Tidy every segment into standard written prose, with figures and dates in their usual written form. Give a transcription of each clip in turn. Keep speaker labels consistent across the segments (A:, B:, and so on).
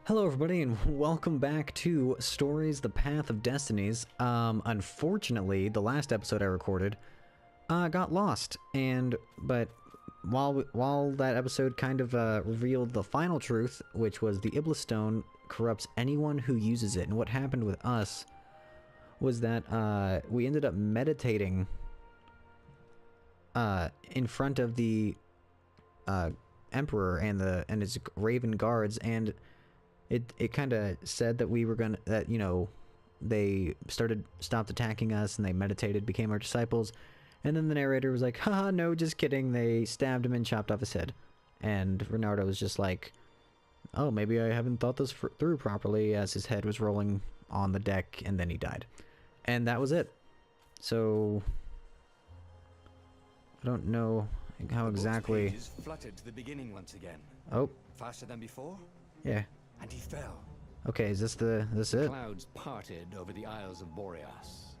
A: Hello everybody and welcome back to Stories: The Path of Destinies. Unfortunately, the last episode I recorded got lost, but while that episode kind of revealed the final truth, which was the Iblis Stone corrupts anyone who uses it, and what happened with us was that we ended up meditating in front of the Emperor and his Raven guards, and it kind of said that we were gonna, that, you know, they stopped attacking us and they meditated, became our disciples, and then the narrator was like, haha, no, just kidding, they stabbed him and chopped off his head. And Renardo was just like, oh, maybe I haven't thought this through properly, as his head was rolling on the deck, and then he died. And that was it. So I don't know how exactly.
B: The fluttered to the beginning once again.
A: Oh.
B: Faster than before?
A: Yeah.
B: And he fell.
A: Okay, is this it?
B: Clouds parted over the Isles of Boreas.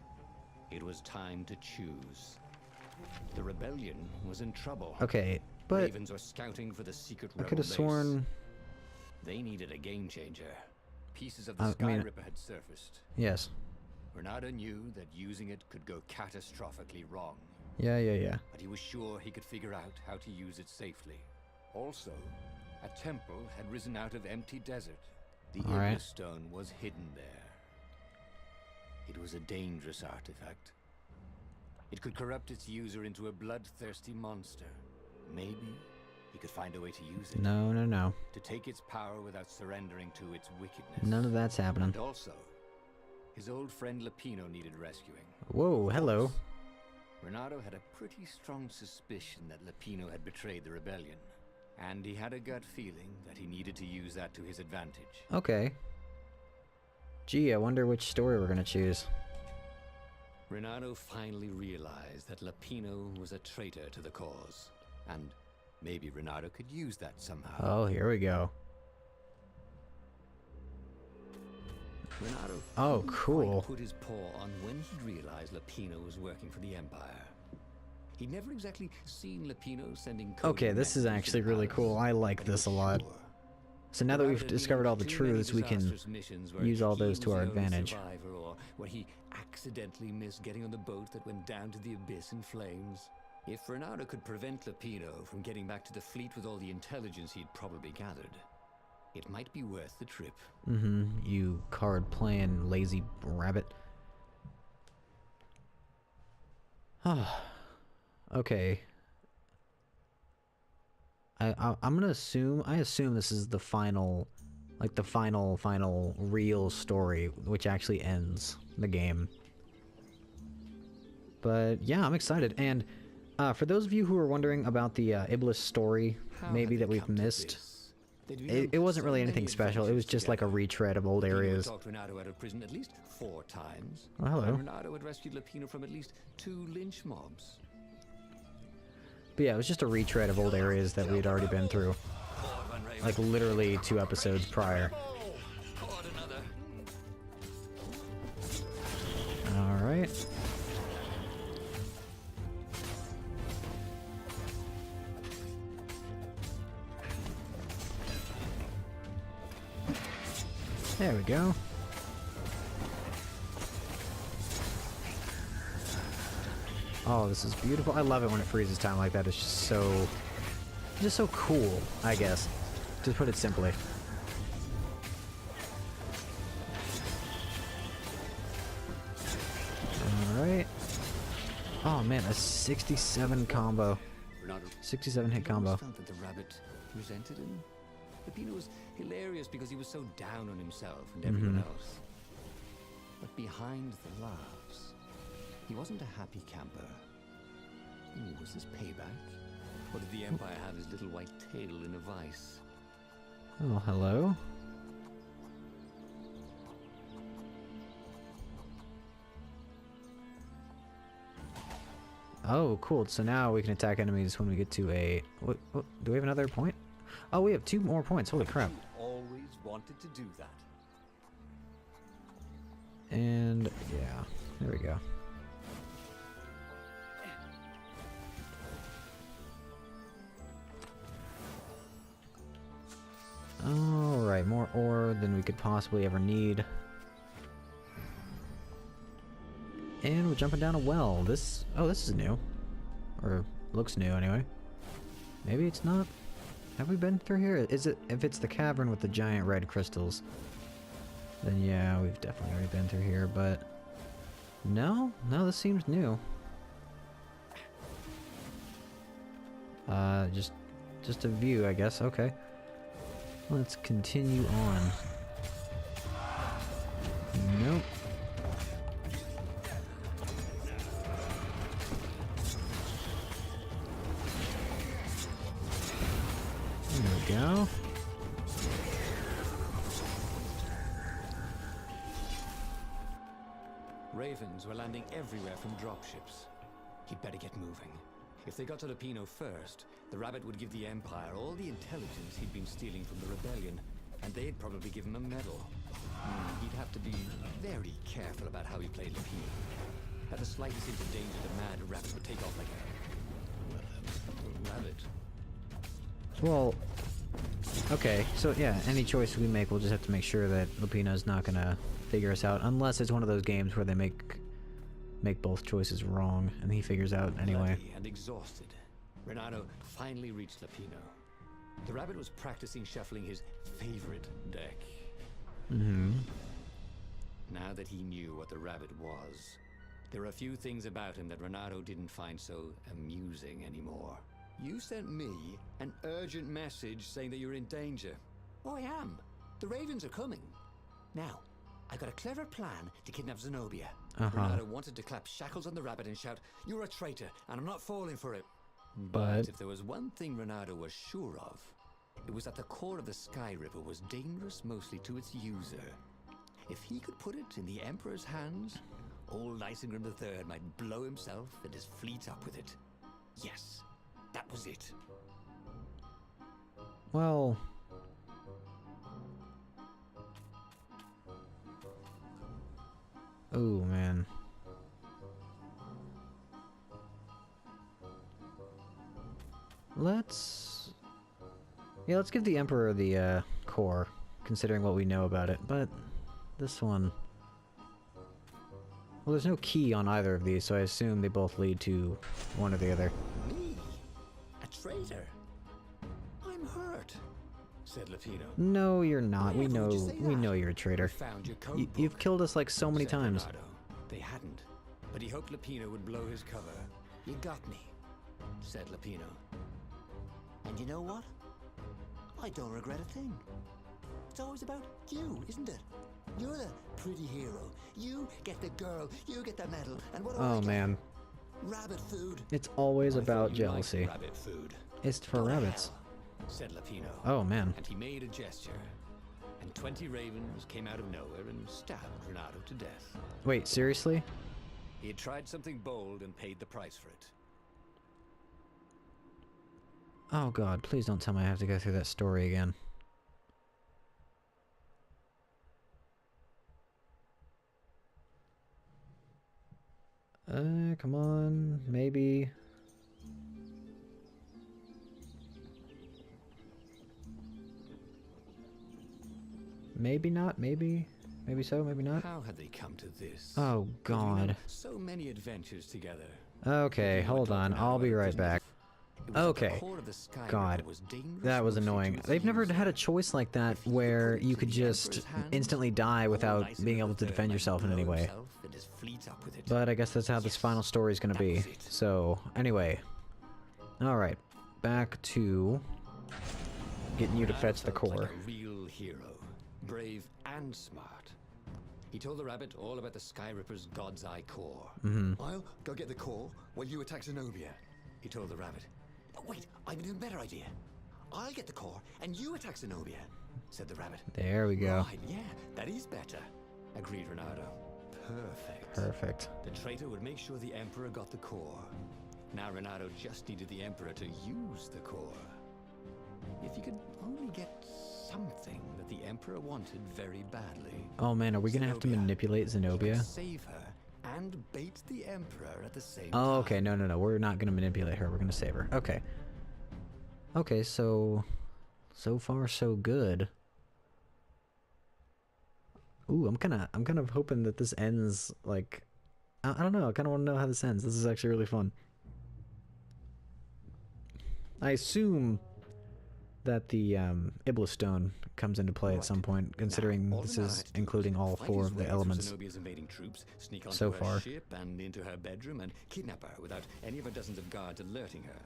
B: It was time to choose. The rebellion was in trouble.
A: Okay, but
B: Ravens were scouting for the secret rebel
A: I could have
B: base.
A: sworn.
B: They needed a game changer. Pieces of the Sky Ripper had surfaced.
A: Yes.
B: Renardo knew that using it could go catastrophically wrong.
A: Yeah.
B: But he was sure he could figure out how to use it safely. Also, a temple had risen out of empty desert. The Iblis Stone was hidden there. It was a dangerous artifact. It could corrupt its user into a bloodthirsty monster. Maybe he could find a way to use it.
A: No.
B: To take its power without surrendering to its wickedness.
A: None of that's happening.
B: And also, his old friend Lapino needed rescuing.
A: Whoa, hello.
B: Renardo had a pretty strong suspicion that Lapino had betrayed the rebellion. And he had a gut feeling that he needed to use that to his advantage.
A: Okay. Gee, I wonder which story we're gonna choose.
B: Renardo finally realized that Lapino was a traitor to the cause. And maybe Renardo could use that somehow.
A: Oh, here we go.
B: Renardo
A: oh, cool.
B: put his paw on when he realized Lapino was working for the Empire. He'd never exactly seen Lapino sending code.
A: Okay, this is actually really cool. I like this a lot. So now that we've discovered all the truths, we can use all those to our advantage.
B: Or where he accidentally missed getting on the boat that went down to the abyss in flames. If Renardo could prevent Lapino from getting back to the fleet with all the intelligence he'd probably gathered, it might be worth the trip.
A: You card-playing lazy rabbit. Okay. I'm gonna assume, I assume this is the final, like the final real story, which actually ends the game. But yeah, I'm excited. And for those of you who are wondering about the Iblis story, maybe that we've missed, it wasn't really anything special. It was just like a retread of old areas.
B: Talked Renardo out of prison at least 4 times.
A: Oh, hello.
B: Renardo had rescued Lapino from at least 2 lynch mobs.
A: But yeah, it was just a retread of old areas that we had already been through. Like literally 2 episodes prior. Alright. There we go. Oh, this is beautiful. I love it when it freezes time like that. It's just so cool, I guess, to put it simply. Alright. Oh man, a 67 combo. 67 hit combo.
B: Felt that the rabbit resented him. Lapino was hilarious because he was so down on himself and everyone else. But behind the laughs, he wasn't a happy camper. Ooh, was this payback? Or did the Empire have his little white tail in a vice?
A: Oh, hello. Oh, cool. So now we can attack enemies when we get to a... What, do we have another point? Oh, we have 2 more points. Holy crap.
B: Always wanted to do that.
A: And yeah, there we go. Alright. Alright, more ore than we could possibly ever need. And we're jumping down a well. This... Oh, this is new. Or looks new, anyway. Maybe it's not. Have we been through here? Is it... If it's the cavern with the giant red crystals, then yeah, we've definitely already been through here, but... No? No, this seems new. Just a view, I guess. Okay. Let's continue on. Nope. There we go.
B: Ravens were landing everywhere from dropships. He'd better get moving. If they got to Lupino first, the rabbit would give the Empire all the intelligence he'd been stealing from the rebellion, and they'd probably give him a medal. He'd have to be very careful about how he played Lupino. At the slightest hint of danger, the mad rabbit would take off like a rabbit.
A: Well, okay, so yeah, any choice we make, we'll just have to make sure that Lupino's not gonna figure us out, unless it's one of those games where they make both choices wrong, and he figures out anyway.
B: Bloody and exhausted, Renato finally reached Lupino. The rabbit was practicing shuffling his favorite deck. Now that he knew what the rabbit was, there were a few things about him that Renato didn't find so amusing anymore. You sent me an urgent message saying that you're in danger. Oh, I am. The Ravens are coming. Now, I got a clever plan to kidnap Zenobia. Renato wanted to clap shackles on the rabbit and shout, "You're a traitor, and I'm not falling for it." But if there was one thing Renato was sure of, it was that the core of the Sky Ripper was dangerous mostly to its user. If he could put it in the Emperor's hands, old Isengrim III might blow himself and his fleet up with it. Yes, that was it.
A: Well... Oh, man. Let's give the Emperor the, core, considering what we know about it, but this one... Well, there's no key on either of these, so I assume they both lead to one or the other.
B: Me? A traitor? I'm hurt, said Lupino.
A: No, you're not. We know you're a traitor.
B: Found your code
A: You've killed us like so many times.
B: Renato. They hadn't, but he hoped Lupino would blow his cover. You got me, said Lupino. And you know what? I don't regret a thing. It's always about you, isn't it? You're the pretty hero. You get the girl, you get the medal, and what do I get?
A: Man.
B: Rabbit food.
A: It's always about jealousy.
B: Rabbit food.
A: It's for rabbits.
B: Hell, said Lupino.
A: Oh, man.
B: And he made a gesture. And 20 ravens came out of nowhere and stabbed Renato to death.
A: Wait, seriously?
B: He had tried something bold and paid the price for it.
A: Oh god, please don't tell me I have to go through that story again. Come on, maybe... Maybe not, maybe so, maybe not.
B: How had they come to this?
A: Oh god.
B: So many adventures together.
A: Okay, hold on, I'll be right back. Okay. God, that was annoying. They've never had a choice like that where you could just instantly die without being able to defend yourself in any way. But I guess that's how this final story is going to be. So, anyway. Alright, back to getting you to fetch the core.
B: Like a real hero, brave and smart. He told the rabbit all about the Sky Ripper's God's Eye core. I'll go get the core while you attack Zenobia, he told the rabbit. But wait, I've an even better idea. I'll get the core and you attack Zenobia, said the rabbit.
A: There we go.
B: Right, yeah, that is better, agreed Renato. Perfect.
A: Perfect.
B: The traitor would make sure the Emperor got the core. Now Renato just needed the Emperor to use the core. If he could only get something that the Emperor wanted very badly.
A: Oh man, are we gonna have to manipulate Zenobia?
B: Save her and bait the Emperor at the same time.
A: Oh, okay, no, we're not gonna manipulate her, we're gonna save her. Okay. Okay, so far so good. Ooh, I'm kind of hoping that this ends like I don't know. I kind of want to know how this ends. This is actually really fun. I assume that the Iblis Stone comes into play at some point, considering this is including all 4 of the elements
B: troops, sneak onto
A: so
B: her
A: far.
B: ship and into her bedroom and kidnap her without any of her dozens of guards alerting her.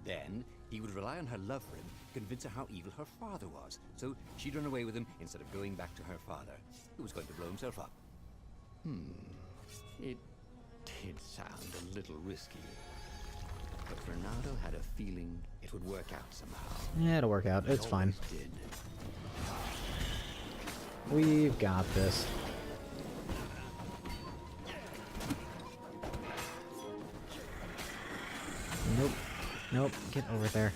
B: Then he would rely on her love for him, convince her how evil her father was, so she'd run away with him instead of going back to her father, who was going to blow himself up. It did sound a little risky. But Renato had a feeling it would work out somehow.
A: Yeah, it'll work out. It's fine.
B: Did.
A: We've got this. Nope. Nope. Get over there.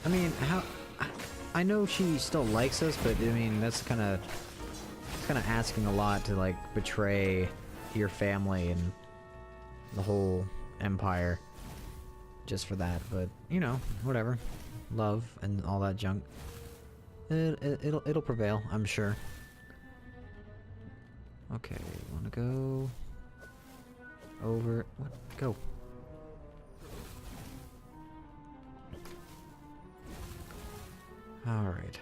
A: I mean, how... I know she still likes us, but I mean, that's kind of asking a lot to, like, betray your family and the whole empire just for that. But, you know, whatever. Love and all that junk. It'll prevail, I'm sure. Okay, wanna go over... What? Go. Alright.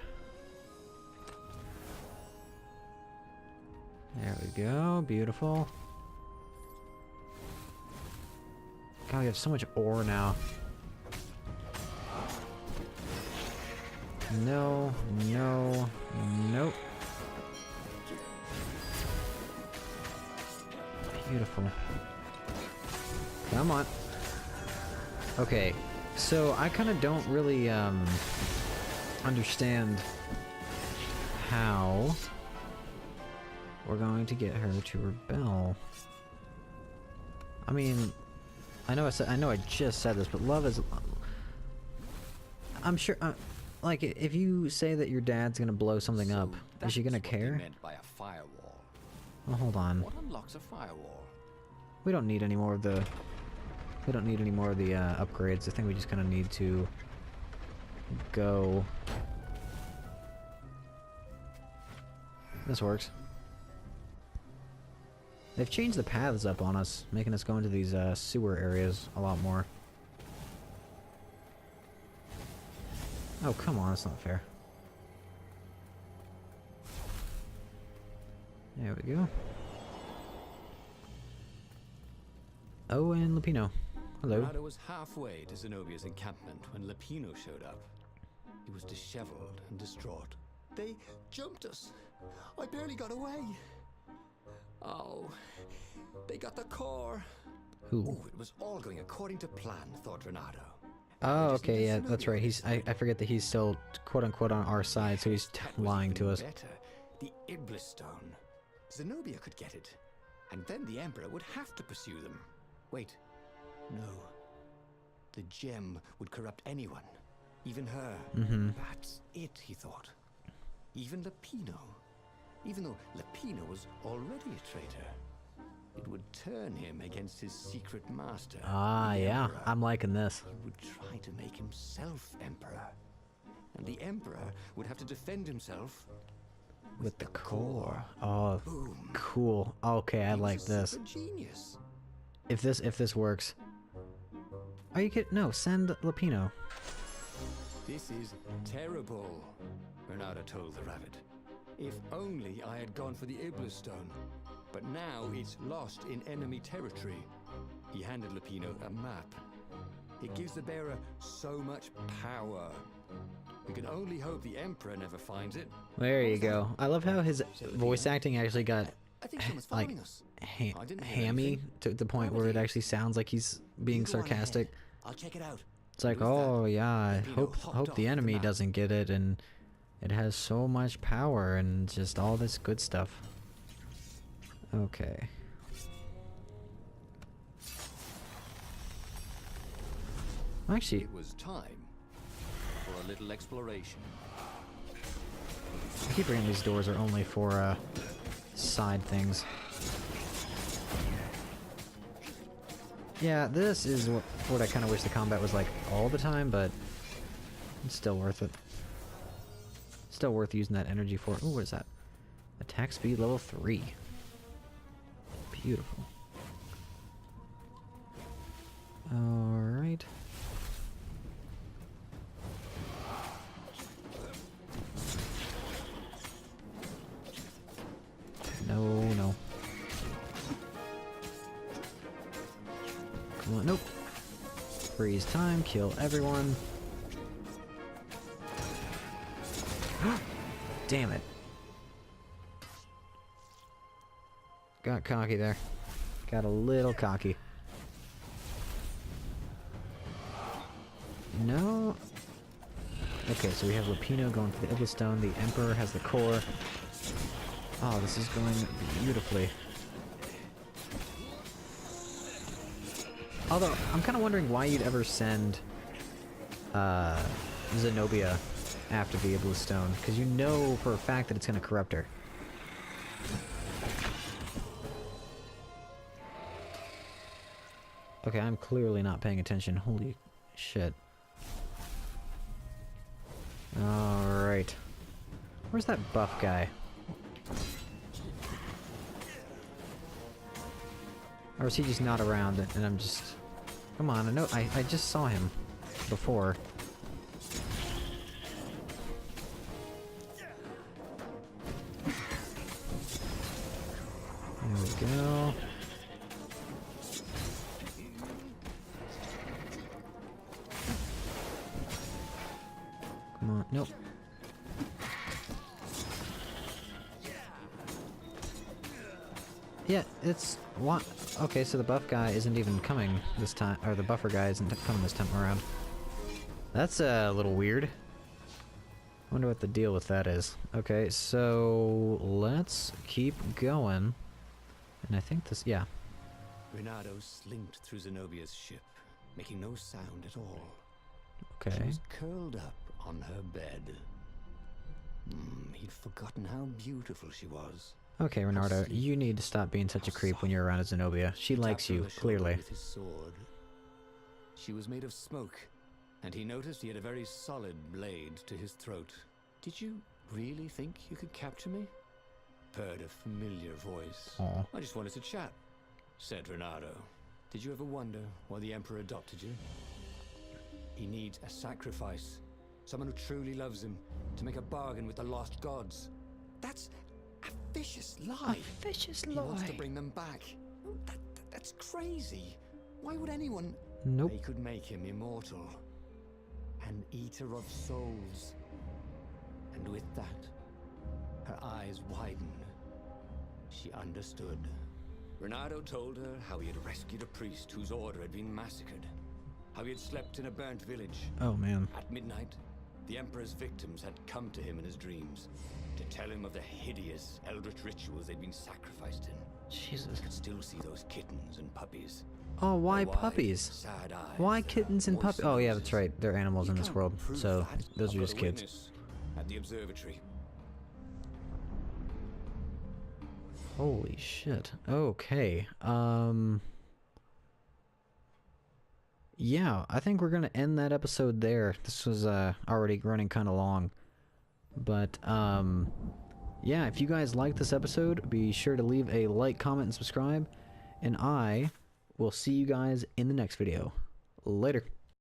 A: There we go, beautiful. God, we have so much ore now. No, no, nope. Beautiful. Come on. Okay, so I kind of don't really, understand how we're going to get her to rebel. I mean, I know I just said this, but love is... I'm sure... like, if you say that your dad's gonna blow something up, is she gonna care?
B: Meant by a firewall.
A: Well, hold on.
B: What unlocks a firewall?
A: We don't need any more of the... We don't need any more of the upgrades. I think we just kind of need to go. This works. They've changed the paths up on us, making us go into these sewer areas a lot more. Oh, come on, that's not fair. There we go. Oh, and Lupino. Hello.
B: Renato was halfway to Zenobia's encampment when Lupino showed up. He was disheveled and distraught. They jumped us. I barely got away. Oh, they got the core.
A: Who?
B: Oh, it was all going according to plan, thought Renato.
A: Oh, okay, yeah, that's right. I forget that he's still quote-unquote on our side, so he's lying to us.
B: Better. The Iblis Stone. Zenobia could get it. And then the Emperor would have to pursue them. Wait. No. The gem would corrupt anyone. Even her. That's it, he thought. Even Lupino. Even though Lupino was already a traitor. It would turn him against his secret master.
A: Ah, yeah.
B: Emperor.
A: I'm liking this.
B: He would try to make himself Emperor. And the Emperor would have to defend himself with the core.
A: Oh,
B: boom.
A: Cool. Okay, I like this.
B: Genius.
A: If this works. Are you kidding? No, send Lupino.
B: This is terrible, Renato told the rabbit. If only I had gone for the Iblis Stone. But now it's lost in enemy territory. He handed Lupino a map. It gives the bearer so much power. We can only hope the Emperor never finds it.
A: There you go. I love how his voice acting actually got
B: I think someone's
A: like
B: following us.
A: hammy to the point where it actually sounds like he's being sarcastic.
B: I'll check it out.
A: It's like, oh yeah, I hope the enemy doesn't get it, and it has so much power and just all this good stuff. Okay. Actually,
B: It was time for a little exploration.
A: I keep bringing these doors are only for side things. Yeah, this is what I kind of wish the combat was like all the time, but it's still worth it. Still worth using that energy for. Ooh, what is that? Attack speed level 3. Beautiful. Alright. No. Come on, nope. Freeze time, kill everyone. Damn it. Got cocky there. Got a little cocky. No. Okay, so we have Lupino going for the Iblis-Stone. The Emperor has the core. Oh, this is going beautifully. Although, I'm kind of wondering why you'd ever send Zenobia after the Iblis-Stone, because you know for a fact that it's going to corrupt her. Okay, I'm clearly not paying attention. Holy shit. Alright. Where's that buff guy? Or is he just not around and I'm just... Come on, I know I just saw him before. There we go. Come on, nope. Yeah, it's what? Okay, so the buff guy isn't even coming this time, or the buffer guy isn't coming this time around. That's a little weird. I wonder what the deal with that is. Okay, so let's keep going. And I think this, yeah.
B: Renato slinked through Zenobia's ship, making no sound at all.
A: Okay.
B: She was curled up on her bed. He'd forgotten how beautiful she was.
A: Okay, Renardo, you need to stop being such a creep when you're around Zenobia. She likes you, clearly.
B: With his sword. She was made of smoke, and he noticed he had a very solid blade to his throat. Did you really think you could capture me? Heard a familiar voice.
A: Aww.
B: I just wanted to chat, said Renato. Did you ever wonder why the Emperor adopted you? He needs a sacrifice. Someone who truly loves him, to make a bargain with the lost gods. That's a vicious lie.
A: A vicious lie.
B: He wants to bring them back. That's crazy. Why would anyone...
A: Nope.
B: They could make him immortal. An eater of souls. And with that, her eyes widened. She understood. Renato told her how he had rescued a priest whose order had been massacred. How he had slept in a burnt village.
A: Oh, man.
B: At midnight, the Emperor's victims had come to him in his dreams to tell him of the hideous eldritch rituals they'd been sacrificed in.
A: Jesus.
B: He could still see those kittens and puppies.
A: Oh, why
B: Their wide,
A: puppies?
B: sad eyes,
A: Why
B: their
A: kittens and puppies? Oh, yeah, that's right. They're animals in this
B: can't
A: world,
B: prove
A: so
B: that.
A: those
B: I've
A: are
B: got
A: just
B: a
A: kids.
B: witness at the observatory.
A: Holy shit. Okay. Yeah, I think we're gonna end that episode there. This was already running kind of long. But yeah, if you guys like this episode, be sure to leave a like, comment, and subscribe. And I will see you guys in the next video. Later.